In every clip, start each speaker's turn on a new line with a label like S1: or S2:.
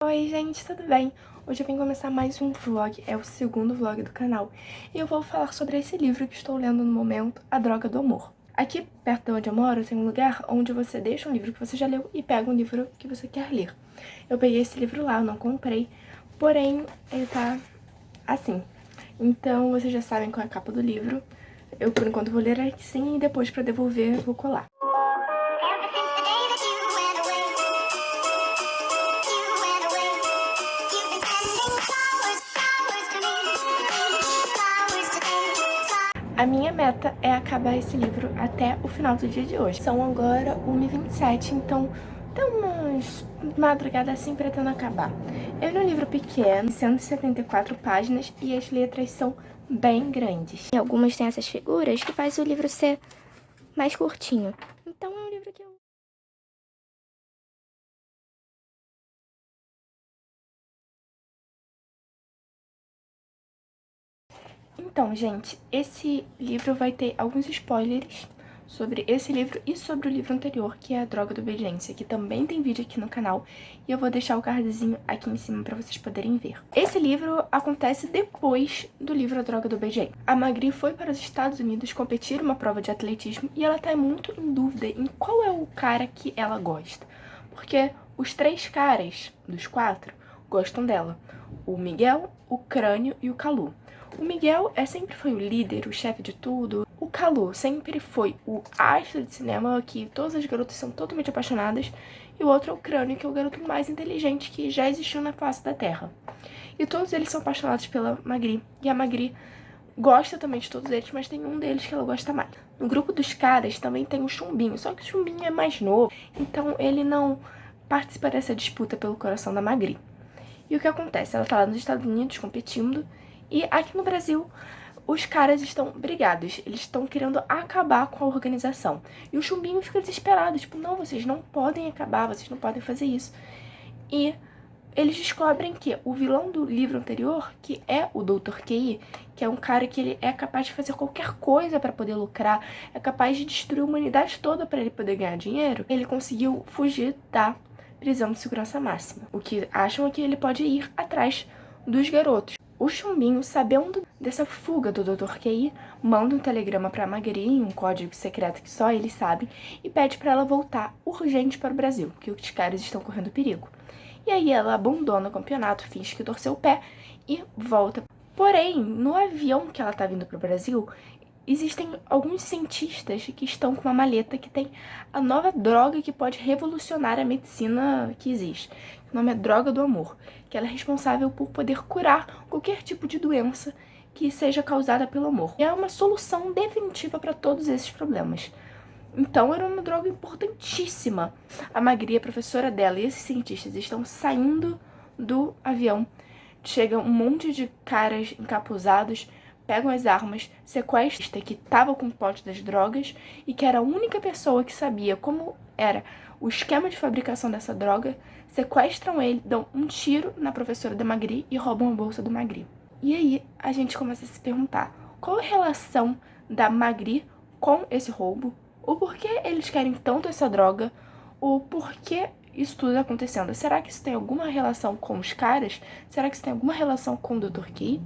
S1: Oi gente, tudo bem? Hoje eu vim começar mais um vlog, é o segundo vlog do canal. E eu vou falar sobre esse livro que estou lendo no momento, A Droga do Amor. Aqui, perto de onde eu moro, tem um lugar onde você deixa um livro que você já leu e pega um livro que você quer ler. Eu peguei esse livro lá, eu não comprei, porém ele tá assim. Então vocês já sabem qual é a capa do livro. Eu por enquanto vou ler aqui sim e depois pra devolver vou colar. A minha meta é acabar esse livro até o final do dia de hoje. São agora 1h27, então tem umas madrugadas assim pretendo acabar. Ele é um livro pequeno, 174 páginas, e as letras são bem grandes. E algumas têm essas figuras que faz o livro ser mais curtinho. Então é um livro que eu... Então, gente, esse livro vai ter alguns spoilers sobre esse livro e sobre o livro anterior, que é A Droga da Obediência, que também tem vídeo aqui no canal, e eu vou deixar o cardzinho aqui em cima pra vocês poderem ver. Esse livro acontece depois do livro A Droga da Obediência. A Magri foi para os Estados Unidos competir uma prova de atletismo e ela tá muito em dúvida em qual é o cara que ela gosta, porque os 3 caras dos 4 gostam dela: o Miguel, o Crânio e o Calu. O Miguel sempre foi o líder, o chefe de tudo. O Calu sempre foi o astro de cinema, que todas as garotas são totalmente apaixonadas. E o outro é o Crânio, que é o garoto mais inteligente que já existiu na face da Terra. E todos eles são apaixonados pela Magri. E a Magri gosta também de todos eles, mas tem um deles que ela gosta mais. No grupo dos caras também tem o Chumbinho, só que o Chumbinho é mais novo, então ele não participa dessa disputa pelo coração da Magri. E o que acontece? Ela tá lá nos Estados Unidos competindo, e aqui no Brasil os caras estão brigados, eles estão querendo acabar com a organização. E o Chumbinho fica desesperado, tipo, não, vocês não podem acabar, vocês não podem fazer isso. E eles descobrem que o vilão do livro anterior, que é o Dr. K.I., que é um cara que ele é capaz de fazer qualquer coisa pra poder lucrar, é capaz de destruir a humanidade toda pra ele poder ganhar dinheiro, ele conseguiu fugir da prisão de segurança máxima. O que acham é que ele pode ir atrás dos garotos. O Chumbinho, sabendo dessa fuga do Dr. K.I., manda um telegrama pra Magri, um código secreto que só ele sabe, e pede pra ela voltar urgente para o Brasil, que os caras estão correndo perigo. E aí ela abandona o campeonato, finge que torceu o pé e volta. Porém, no avião que ela tá vindo pro Brasil, existem alguns cientistas que estão com uma maleta que tem a nova droga que pode revolucionar a medicina que existe. O nome é Droga do Amor, que ela é responsável por poder curar qualquer tipo de doença que seja causada pelo amor. E é uma solução definitiva para todos esses problemas. Então era uma droga importantíssima. A Magri, a professora dela, e esses cientistas estão saindo do avião. Chega um monte de caras encapuzados, pegam as armas, sequestram que estava com o pote das drogas e que era a única pessoa que sabia como era o esquema de fabricação dessa droga, sequestram ele, dão um tiro na professora da Magri e roubam a bolsa do Magri. E aí a gente começa a se perguntar qual a relação da Magri com esse roubo, o porquê eles querem tanto essa droga, o porquê isso tudo tá acontecendo. Será que isso tem alguma relação com os caras? Será que isso tem alguma relação com o Dr. K?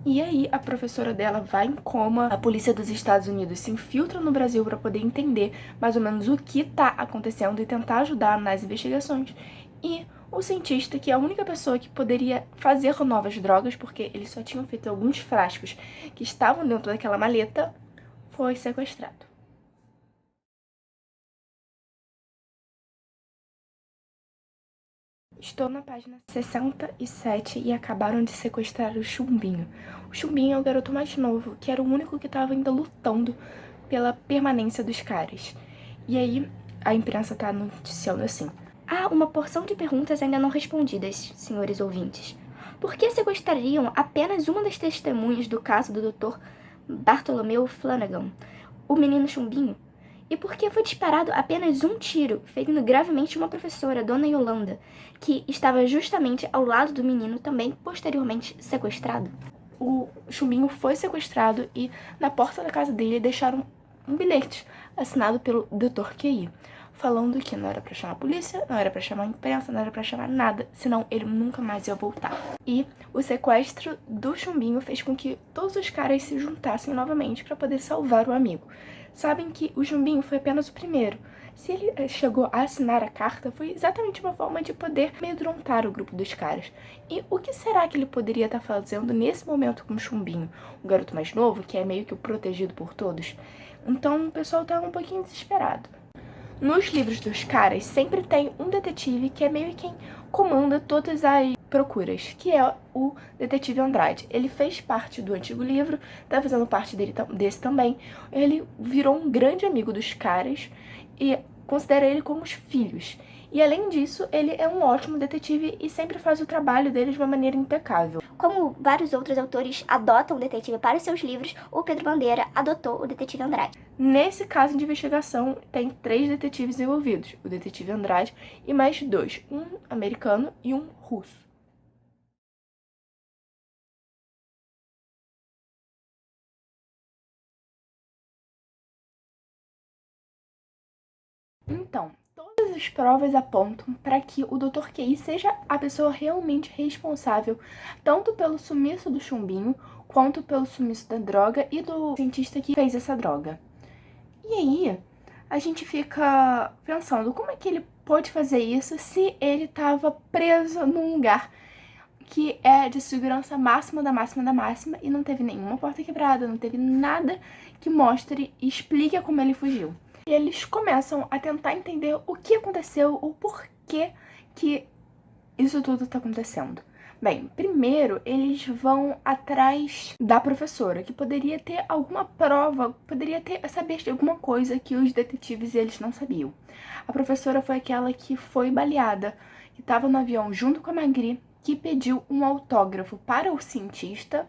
S1: E aí a professora dela vai em coma, a polícia dos Estados Unidos se infiltra no Brasil para poder entender mais ou menos o que tá acontecendo e tentar ajudar nas investigações. E o cientista, que é a única pessoa que poderia fazer novas drogas, porque eles só tinham feito alguns frascos que estavam dentro daquela maleta, foi sequestrado. Estou na página 67 e acabaram de sequestrar o Chumbinho. O Chumbinho é o garoto mais novo, que era o único que estava ainda lutando pela permanência dos caras. E aí a imprensa tá noticiando assim: há uma porção de perguntas ainda não respondidas, senhores ouvintes. Por que sequestrariam apenas uma das testemunhas do caso do Dr. Bartholomew Flanagan, o menino Chumbinho? E por que foi disparado apenas um tiro, ferindo gravemente uma professora, Dona Yolanda, que estava justamente ao lado do menino, também posteriormente sequestrado? O Chumbinho foi sequestrado e na porta da casa dele deixaram um bilhete assinado pelo Dr. K.I., falando que não era pra chamar a polícia, não era pra chamar a imprensa, não era pra chamar nada, senão ele nunca mais ia voltar. E o sequestro do Chumbinho fez com que todos os caras se juntassem novamente pra poder salvar o amigo. Sabem que o Chumbinho foi apenas o primeiro. Se ele chegou a assinar a carta, foi exatamente uma forma de poder amedrontar o grupo dos caras. E o que será que ele poderia estar fazendo nesse momento com o Chumbinho, o garoto mais novo, que é meio que o protegido por todos? Então o pessoal tava um pouquinho desesperado. Nos livros dos caras, sempre tem um detetive que é meio quem comanda todas as procuras, que é o detetive Andrade. Ele fez parte do antigo livro, tá fazendo parte desse também. Ele virou um grande amigo dos caras e considera ele como os filhos. E além disso, ele é um ótimo detetive e sempre faz o trabalho dele de uma maneira impecável.
S2: Como vários outros autores adotam o detetive para os seus livros, o Pedro Bandeira adotou o detetive Andrade.
S1: Nesse caso de investigação, tem 3 detetives envolvidos, o detetive Andrade e mais 2, um americano e um russo. Então, todas as provas apontam para que o Dr. Key seja a pessoa realmente responsável, tanto pelo sumiço do Chumbinho, quanto pelo sumiço da droga e do cientista que fez essa droga. E aí, a gente fica pensando, como é que ele pôde fazer isso se ele estava preso num lugar que é de segurança máxima da máxima da máxima e não teve nenhuma porta quebrada, não teve nada que mostre e explique como ele fugiu. E eles começam a tentar entender o que aconteceu, o porquê que isso tudo tá acontecendo. Bem, primeiro eles vão atrás da professora, que poderia ter alguma prova, poderia saber de alguma coisa que os detetives eles não sabiam. A professora foi aquela que foi baleada, que estava no avião junto com a Magri, que pediu um autógrafo para o cientista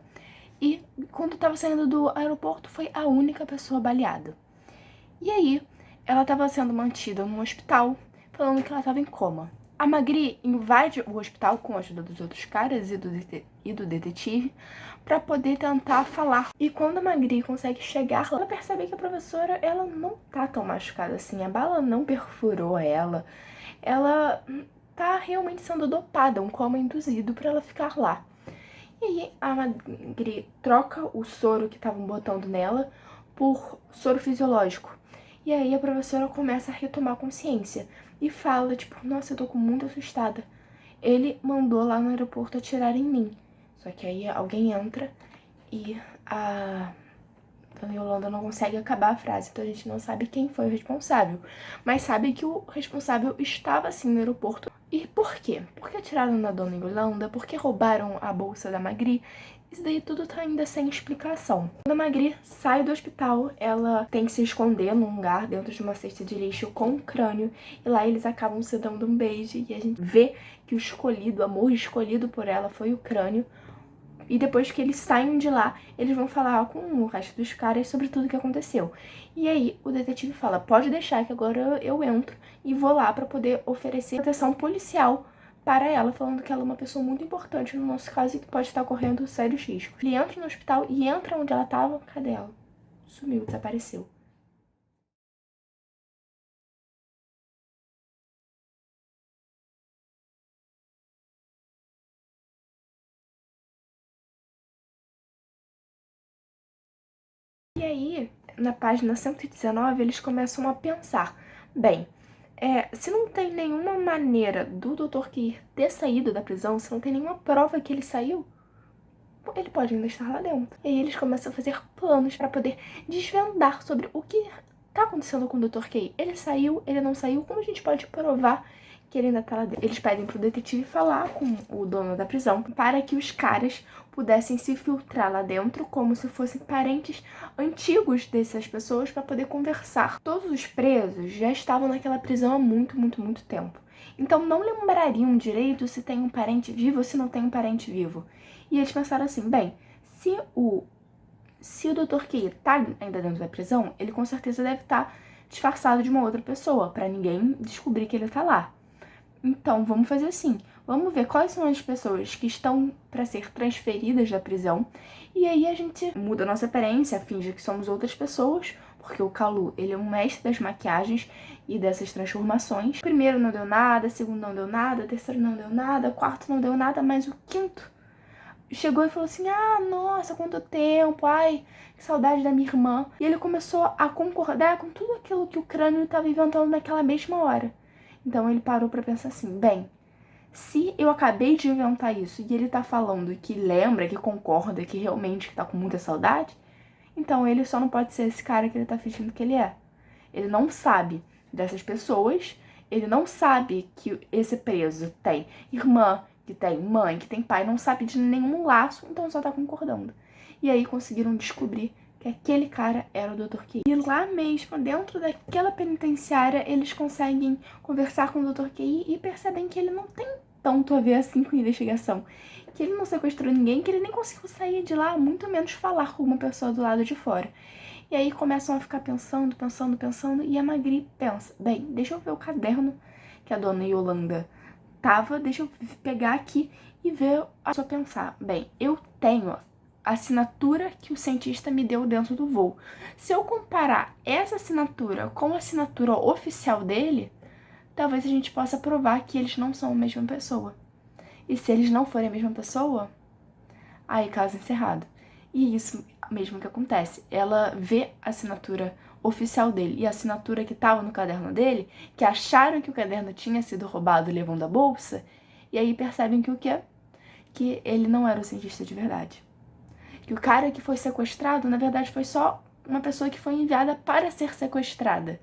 S1: e quando estava saindo do aeroporto foi a única pessoa baleada. E aí, ela estava sendo mantida num hospital, falando que ela estava em coma. A Magri invade o hospital com a ajuda dos outros caras e do detetive para poder tentar falar. E quando a Magri consegue chegar lá, ela percebe que a professora ela não tá tão machucada assim. A bala não perfurou ela. Ela tá realmente sendo dopada, um coma induzido para ela ficar lá. E aí a Magri troca o soro que estavam botando nela por soro fisiológico. E aí a professora começa a retomar consciência e fala, tipo, nossa, eu tô muito assustada. Ele mandou lá no aeroporto atirar em mim. Só que aí alguém entra e a Dona Yolanda não consegue acabar a frase, então a gente não sabe quem foi o responsável. Mas sabe que o responsável estava sim no aeroporto. E por quê? Por que atiraram na Dona Yolanda? Por que roubaram a bolsa da Magri? Isso daí tudo tá ainda sem explicação. Quando a Magri sai do hospital, ela tem que se esconder num lugar dentro de uma cesta de lixo com um crânio. E lá eles acabam se dando um beijo e a gente vê que o amor escolhido por ela foi o crânio. E depois que eles saem de lá, eles vão falar com o resto dos caras sobre tudo que aconteceu. E aí o detetive fala, pode deixar que agora eu entro e vou lá pra poder oferecer proteção policial para ela, falando que ela é uma pessoa muito importante no nosso caso e que pode estar correndo sérios riscos. Ele entra no hospital e entra onde ela tava, cadê ela? Sumiu, desapareceu. E aí, na página 119, eles começam a pensar, bem, se não tem nenhuma maneira do Dr. Keir ter saído da prisão, se não tem nenhuma prova que ele saiu, ele pode ainda estar lá dentro. E aí eles começam a fazer planos para poder desvendar sobre o que tá acontecendo com o Dr. Keir. Ele saiu, ele não saiu, como a gente pode provar que ele ainda tá lá dentro? Eles pedem pro detetive falar com o dono da prisão para que os caras pudessem se filtrar lá dentro como se fossem parentes antigos dessas pessoas para poder conversar. Todos os presos já estavam naquela prisão há muito, muito, muito tempo. Então não lembrariam direito se tem um parente vivo ou se não tem um parente vivo. E eles pensaram assim, bem, se o Dr. Keir tá ainda dentro da prisão, ele com certeza deve estar disfarçado de uma outra pessoa, pra ninguém descobrir que ele tá lá. Então, vamos fazer assim, vamos ver quais são as pessoas que estão para ser transferidas da prisão, e aí a gente muda a nossa aparência, finge que somos outras pessoas, porque o Kalu, ele é um mestre das maquiagens e dessas transformações. O primeiro não deu nada, o segundo não deu nada, o terceiro não deu nada, o quarto não deu nada, mas o quinto chegou e falou assim, ah, nossa, quanto tempo, ai, que saudade da minha irmã. E ele começou a concordar com tudo aquilo que o crânio estava inventando naquela mesma hora. Então ele parou pra pensar assim, bem, se eu acabei de inventar isso e ele tá falando que lembra, que concorda, que realmente tá com muita saudade, então ele só não pode ser esse cara que ele tá fingindo que ele é. Ele não sabe dessas pessoas, ele não sabe que esse preso tem irmã, que tem mãe, que tem pai, não sabe de nenhum laço, então só tá concordando. E aí conseguiram descobrir que aquele cara era o Dr. Key. E lá mesmo, dentro daquela penitenciária, eles conseguem conversar com o Dr. Key e percebem que ele não tem tanto a ver assim com a investigação. Que ele não sequestrou ninguém, que ele nem conseguiu sair de lá, muito menos falar com uma pessoa do lado de fora. E aí começam a ficar pensando, e a Magri pensa, bem, deixa eu ver o caderno que a dona Yolanda tava, deixa eu pegar aqui e ver a só pensar. Bem, eu tenho a assinatura que o cientista me deu dentro do voo. Se eu comparar essa assinatura com a assinatura oficial dele, talvez a gente possa provar que eles não são a mesma pessoa. E se eles não forem a mesma pessoa, aí caso encerrado. E isso mesmo que acontece. Ela vê a assinatura oficial dele e a assinatura que estava no caderno dele, que acharam que o caderno tinha sido roubado levando a bolsa, e aí percebem que o quê? Que ele não era o cientista de verdade. Que o cara que foi sequestrado, na verdade, foi só uma pessoa que foi enviada para ser sequestrada,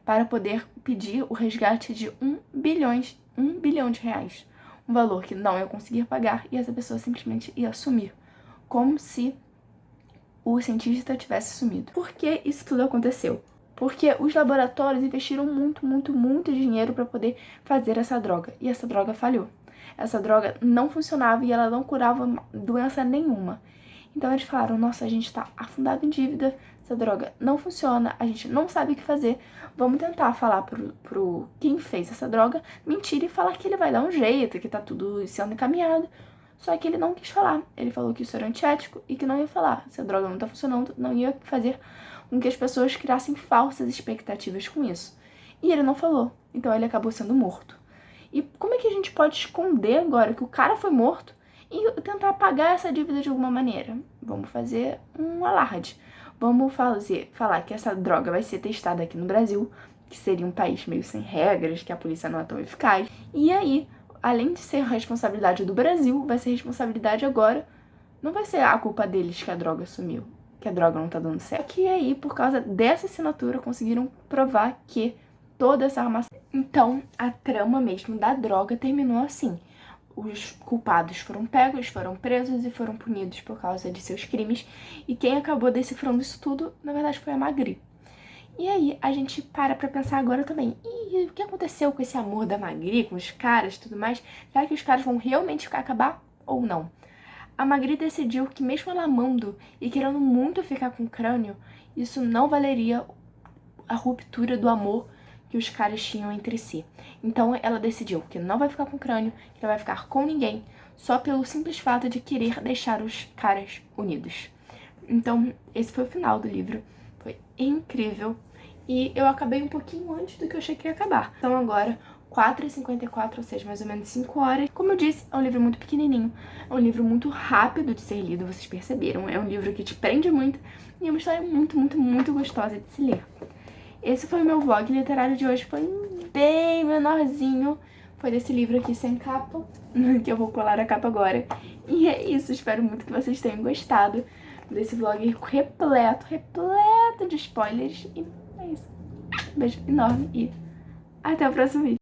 S1: para poder pedir o resgate de 1 bilhão de reais. Um valor que não ia conseguir pagar e essa pessoa simplesmente ia sumir. Como se o cientista tivesse sumido. Por que isso tudo aconteceu? Porque os laboratórios investiram muito dinheiro para poder fazer essa droga. E essa droga falhou. Essa droga não funcionava e ela não curava doença nenhuma. Então eles falaram, nossa, a gente tá afundado em dívida, essa droga não funciona, a gente não sabe o que fazer, vamos tentar falar pro quem fez essa droga, mentir e falar que ele vai dar um jeito, que tá tudo sendo encaminhado. Só que ele não quis falar, ele falou que isso era antiético e que não ia falar. Se a droga não tá funcionando, não ia fazer com que as pessoas criassem falsas expectativas com isso. E ele não falou, então ele acabou sendo morto. E como é que a gente pode esconder agora que o cara foi morto e tentar pagar essa dívida de alguma maneira? Vamos fazer um alarde. Vamos falar que essa droga vai ser testada aqui no Brasil, que seria um país meio sem regras, que a polícia não é tão eficaz. E aí, além de ser responsabilidade do Brasil, vai ser responsabilidade agora, não vai ser a culpa deles que a droga sumiu, que a droga não tá dando certo. Que aí, por causa dessa assinatura, conseguiram provar que toda essa armação... Então, a trama mesmo da droga terminou assim. Os culpados foram pegos, foram presos e foram punidos por causa de seus crimes. E quem acabou decifrando isso tudo, na verdade, foi a Magri. E aí, a gente para pra pensar agora também. E o que aconteceu com esse amor da Magri, com os caras e tudo mais? Será que os caras vão realmente acabar ou não? A Magri decidiu que mesmo ela amando e querendo muito ficar com o crânio, isso não valeria a ruptura do amor que os caras tinham entre si. Então ela decidiu que não vai ficar com o crânio, que não vai ficar com ninguém, só pelo simples fato de querer deixar os caras unidos. Então esse foi o final do livro. Foi incrível. E eu acabei um pouquinho antes do que eu achei que ia acabar. Então agora, 4h54, ou seja, mais ou menos 5 horas. Como eu disse, é um livro muito pequenininho. É um livro muito rápido de ser lido, vocês perceberam. É um livro que te prende muito e é uma história muito gostosa de se ler. Esse foi o meu vlog literário de hoje. Foi bem menorzinho. Foi desse livro aqui sem capa, que eu vou colar a capa agora. E é isso, espero muito que vocês tenham gostado desse vlog repleto de spoilers. E é isso. Beijo enorme e até o próximo vídeo.